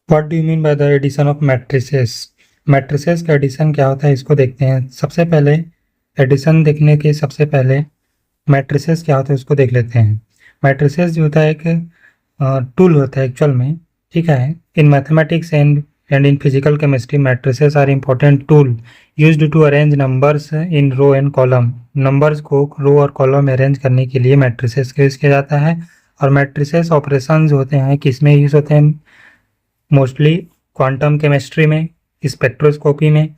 What do you mean by the addition of matrices. Matrices का addition क्या होता है इसको देखते हैं। सबसे पहले एडिशन देखने के सबसे पहले मैट्रिसेस क्या होता है उसको देख लेते हैं। मैट्रिसेस जो होता है एक टूल होता है एक्चुअल में, ठीक है। In mathematics and in physical chemistry matrices are important tool used to arrange numbers in row and column. Numbers को रो और कॉलम में अरेंज करने के लिए मैट्रिसेस का यूज़ किया जाता है। और मैट्रिसेस ऑपरेशन होते हैं किस में यूज़ होते हैं, मोस्टली क्वांटम केमिस्ट्री में, स्पेक्ट्रोस्कोपी में,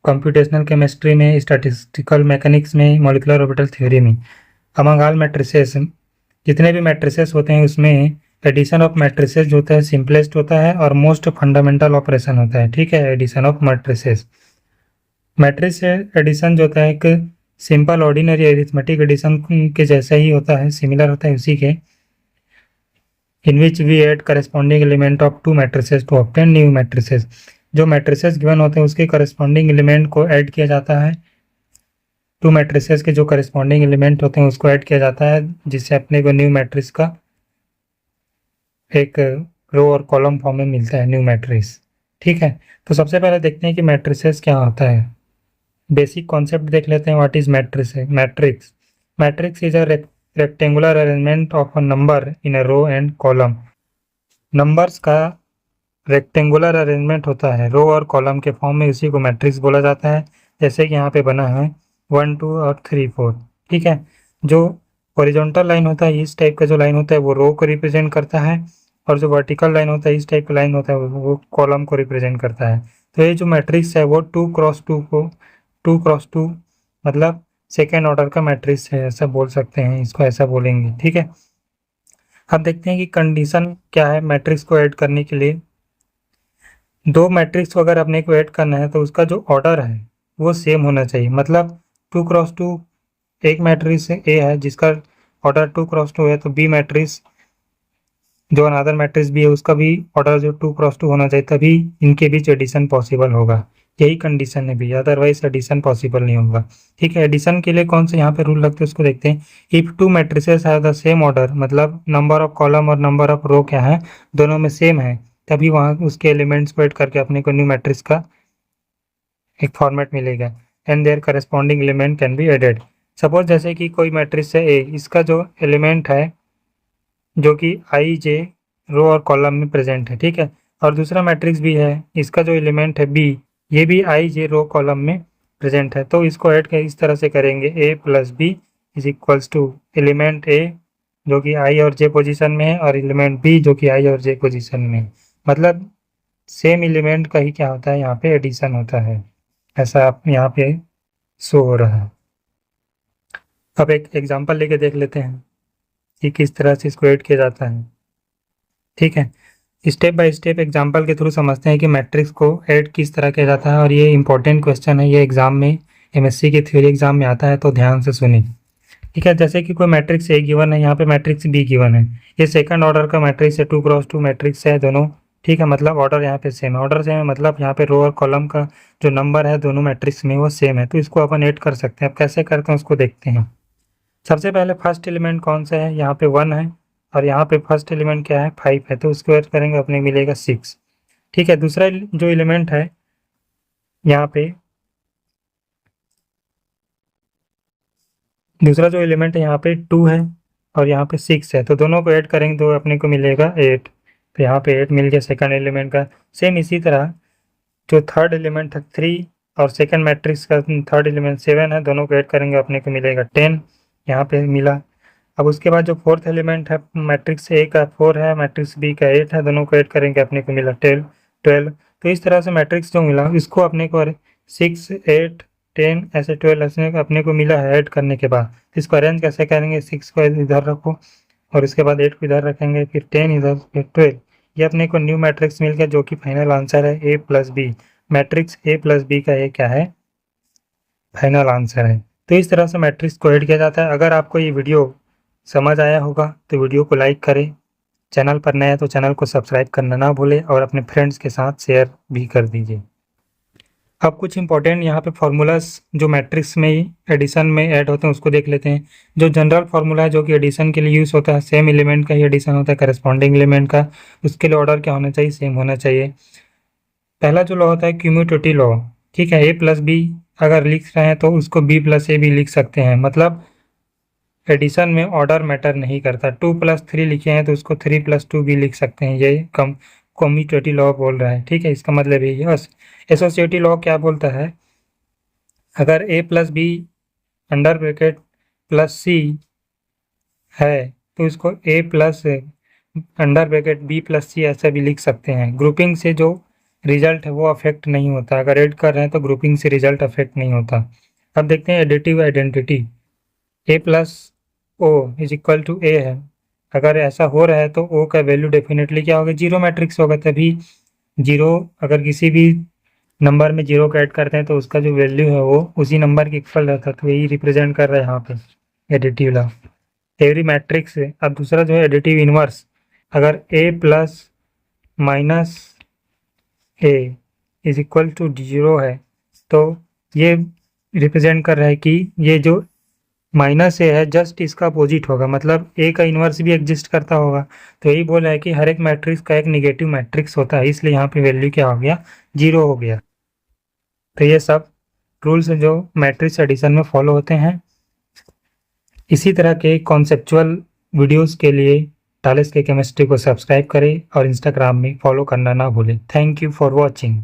कंप्यूटेशनल केमिस्ट्री में, स्टैटिस्टिकल मैकेनिक्स में, मॉलिक्यूलर ऑर्बिटल थ्योरी में। अमंग ऑल मैट्रिसेस, जितने भी मैट्रिसेस होते हैं उसमें एडिशन ऑफ मैट्रिसेस जो होता है सिंपलेस्ट होता है और मोस्ट फंडामेंटल ऑपरेशन होता है, ठीक है। Addition of matrices, matrix addition जो होता है एक सिंपल ऑर्डिनरी अरिथमेटिक एडिशन के जैसा ही होता है, सिमिलर होता है उसी के, in which we add corresponding element of two matrices to obtain new matrices। जो मैट्रिसेस गिवन होते हैं उसके करस्पॉन्डिंग एलिमेंट को ऐड किया जाता है, टू मैट्रिसेस के जो करस्पॉन्डिंग एलिमेंट होते हैं उसको ऐड किया जाता है, जिससे अपने को न्यू मैट्रिक्स का एक रो और कॉलम फॉर्म में मिलता है, न्यू मैट्रिक्स, ठीक है। तो सबसे पहले देखते हैं कि मैट्रिसेस क्या होता है। बेसिक कॉन्सेप्ट देख लेते हैं, what is matrix. Matrix matrix is a rectangular arrangement of a number in a row and column. Numbers का रेक्टेंगुलर अरेंजमेंट होता है रो और कॉलम के फॉर्म में, इसी को मैट्रिक्स बोला जाता है। जैसे कि यहाँ पे बना है 1 2 और 3 4, ठीक है। जो हॉरिजॉन्टल लाइन होता है, इस टाइप का जो लाइन होता है वो रो को रिप्रेजेंट करता है, और जो वर्टिकल लाइन होता है, इस टाइप का लाइन होता है वो कॉलम को रिप्रेजेंट करता है। तो ये जो मैट्रिक्स है वो 2 क्रॉस 2 को 2 क्रॉस 2 मतलब सेकेंड ऑर्डर का मैट्रिक्स है, ऐसा बोल सकते हैं, इसको ऐसा बोलेंगे, ठीक है। अब देखते हैं कि कंडीशन क्या है मैट्रिक्स को ऐड करने के लिए। दो मैट्रिक्स को अगर अपने को ऐड करना है तो उसका जो ऑर्डर है वो सेम होना चाहिए। मतलब 2 क्रॉस 2 एक मैट्रिक्स ए है जिसका ऑर्डर 2 क्रॉस 2 है, तो बी मैट्रिक्स जो अनदर मैट्रिक्स भी है उसका भी ऑर्डर जो 2 क्रॉस 2 होना चाहिए, तभी इनके बीच एडिशन पॉसिबल होगा। यही कंडीशन है भी, अदरवाइज एडिशन पॉसिबल नहीं होगा, ठीक है। एडिशन के लिए कौन से यहाँ पे रूल लगते हैं उसको देखते हैं। If two matrices have the same order, मतलब नंबर ऑफ कॉलम और नंबर ऑफ रो क्या है, दोनों में सेम है, तभी वहाँ उसके एलिमेंट्स को ऐड करके अपने को न्यू मैट्रिक्स का एक फॉर्मेट मिलेगा। And their corresponding element can be added. Suppose जैसे कि कोई मैट्रिक्स है ए, इसका जो एलिमेंट है जो कि आई जे रो और कॉलम में प्रेजेंट है, ठीक है। और दूसरा मैट्रिक्स भी है, इसका जो एलिमेंट है बी, ये भी आई जे रो कॉलम में प्रेजेंट है। तो इसको ऐड कर इस तरह से करेंगे, A plus B is equals to element A जो कि आई और जे पोजीशन में है, और एलिमेंट बी जो कि आई और जे पोजीशन में है। मतलब सेम एलिमेंट का ही क्या होता है यहाँ पे एडिशन होता है, ऐसा आप यहाँ पे शो हो रहा है। अब एक एग्जांपल लेके देख लेते हैं कि किस तरह से इसको ऐड किया जाता है, ठीक है। स्टेप बाय स्टेप एग्जांपल के थ्रू समझते हैं कि मैट्रिक्स को ऐड किस तरह किया जाता है। और ये इंपॉर्टेंट क्वेश्चन है, ये एग्जाम में एमएससी के थ्योरी एग्जाम में आता है, तो ध्यान से सुनिए, ठीक है। जैसे कि कोई मैट्रिक्स ए गिवन है, यहाँ पे मैट्रिक्स बी गिवन है, ये सेकंड ऑर्डर का मैट्रिक्स है, 2 क्रॉस 2 मैट्रिक्स है दोनों, ठीक है। मतलब ऑर्डर यहाँ पे सेम है, ऑर्डर सेम है मतलब यहाँ पे रो और कॉलम का जो नंबर है दोनों मैट्रिक्स में वो सेम है, तो इसको अपन ऐड कर सकते हैं। अब कैसे करते हैं उसको देखते हैं। सबसे पहले फर्स्ट एलिमेंट कौन सा है, यहाँ पे 1 है, और यहाँ पे फर्स्ट एलिमेंट क्या है 5 है, तो उसको ऐड करेंगे अपने मिलेगा 6, ठीक है। दूसरा जो एलिमेंट है यहाँ पे, दूसरा जो एलिमेंट है यहाँ पे 2 है और यहाँ पे 6 है, तो दोनों को ऐड करेंगे तो अपने को मिलेगा 8। तो यहाँ पे 8 मिल गया सेकंड एलिमेंट का। सेम इसी तरह जो थर्ड एलिमेंट है 3 और सेकंड मैट्रिक्स का थर्ड एलिमेंट 7 है, दोनों को ऐड करेंगे अपने को मिलेगा 10, यहाँ पे मिला। अब उसके बाद जो फोर्थ एलिमेंट है मैट्रिक्स ए का 4 है, मैट्रिक्स बी का 8 है, दोनों को ऐड करेंगे अपने को मिला 12। तो इस तरह से मैट्रिक्स जो मिला इसको अपने को 6 8 10 ऐसे 12 ऐसे अपने को मिला है ऐड करने के बाद। इसको अरेंज कैसे करेंगे, 6 को इधर रखो और इसके बाद 8 को इधर रखेंगे, फिर 10 इधर, फिर 12। ये अपने को न्यू मैट्रिक्स मिल गया जो कि फाइनल आंसर है A plus B. Matrix A plus B का ये क्या है, फाइनल आंसर है। तो इस तरह से मैट्रिक्स को ऐड किया जाता है। अगर आपको ये वीडियो समझ आया होगा तो वीडियो को लाइक करें, चैनल पर नए हैं तो चैनल को सब्सक्राइब करना ना भूलें, और अपने फ्रेंड्स के साथ शेयर भी कर दीजिए। अब कुछ इंपॉर्टेंट यहाँ पे फार्मूलाज जो मैट्रिक्स में एडिशन में ऐड होते हैं उसको देख लेते हैं। जो जनरल फार्मूला है जो कि एडिशन के लिए यूज़ होता है, सेम एलिमेंट का ही एडिशन होता है करस्पॉन्डिंग एलिमेंट का, उसके लिए ऑर्डर क्या होना चाहिए, सेम होना चाहिए। पहला जो लॉ होता है क्यूम्यूटेटिव लॉ, ठीक है, ए प्लस बी अगर लिख रहे हैं तो उसको बी प्लस ए भी लिख सकते हैं, मतलब एडिशन में ऑर्डर मैटर नहीं करता। 2+3 लिखे हैं तो उसको 3+2 भी लिख सकते हैं, ये कम्यूटेटिव लॉ बोल रहा है, ठीक है, इसका मतलब यही है। एसोसिएटिव लॉ क्या बोलता है, अगर A plus B under bracket plus C है तो इसको A plus under bracket B plus C ऐसा भी लिख सकते हैं। ग्रुपिंग से जो रिजल्ट है वो अफेक्ट नहीं होता, अगर ऐड कर रहे हैं तो ग्रुपिंग से रिजल्ट अफेक्ट नहीं होता। अब देखते हैं additive identity, A plus O is equal to A है, अगर ऐसा हो रहा है तो ओ का वैल्यू डेफिनेटली क्या होगा, जीरो मैट्रिक्स होगा, तभी जीरो, अगर किसी भी नंबर में जीरो का ऐड करते हैं तो उसका जो वैल्यू है वो उसी नंबर के इक्वल रहता है, तो यही रिप्रेजेंट कर रहा है यहाँ पे एडिटिव लॉ। एवरी मैट्रिक्स है। अब दूसरा जो है एडिटिव इनवर्स, अगर A plus minus A is equal to zero है तो ये रिप्रेजेंट कर रहा है कि ये जो माइनस ए है जस्ट इसका अपोजिट होगा, मतलब ए का इन्वर्स भी एग्जिस्ट करता होगा। तो यही बोल रहा है कि हर एक मैट्रिक्स का एक निगेटिव मैट्रिक्स होता है, इसलिए यहाँ पे वैल्यू क्या हो गया, जीरो हो गया। तो ये सब रूल्स जो मैट्रिक्स एडिशन में फॉलो होते हैं। इसी तरह के कॉन्सेप्चुअल वीडियोस के लिए टालेस के केमिस्ट्री को सब्सक्राइब करें और इंस्टाग्राम में फॉलो करना ना भूलें। Thank you for watching.